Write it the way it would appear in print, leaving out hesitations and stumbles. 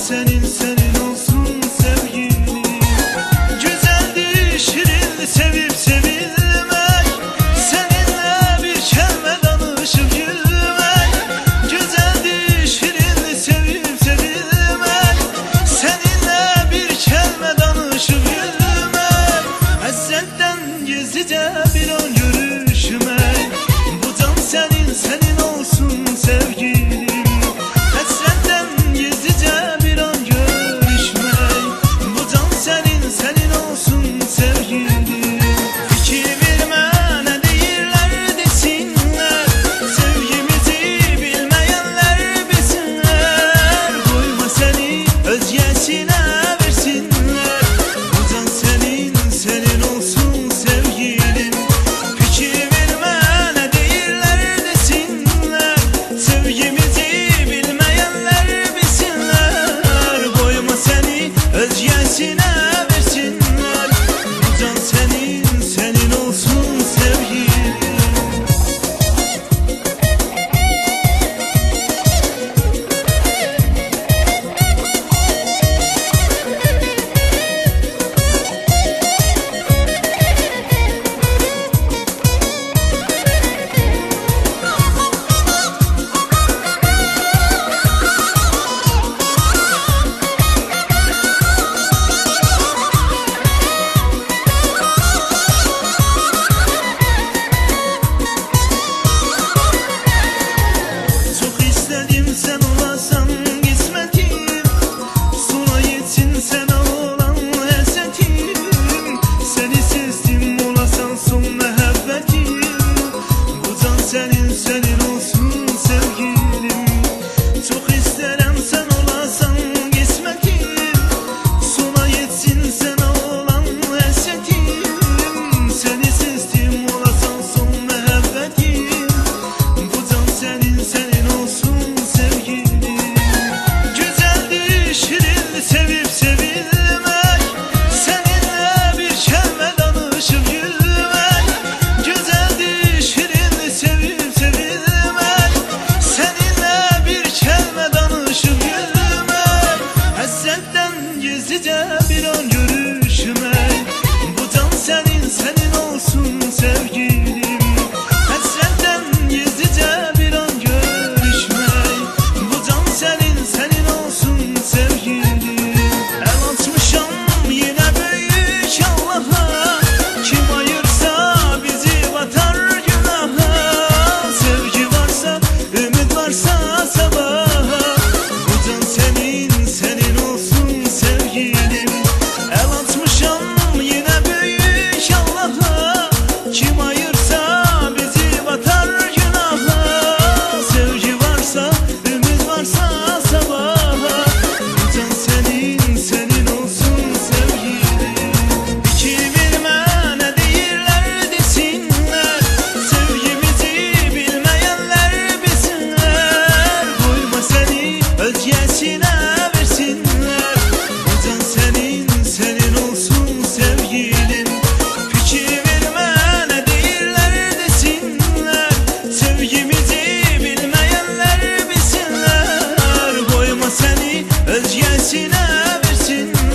senin olsun sevgilim. Güzeldir şirin sevip sevilmek, seninle bir kelime danışıp gülmek. Güzeldir şirin sevip sevilmek, seninle bir kelime danışıp gülmek. Hasretten gizlice bir an görüşmek, bu can senin olsun sevgilim. Hasretten gizlice bir an görüşmek, bu can senin olsun sevgilim. İki bilmene değiller desinler, sevgimizi bilmeyenler bilsinler. Koyma seni özgesine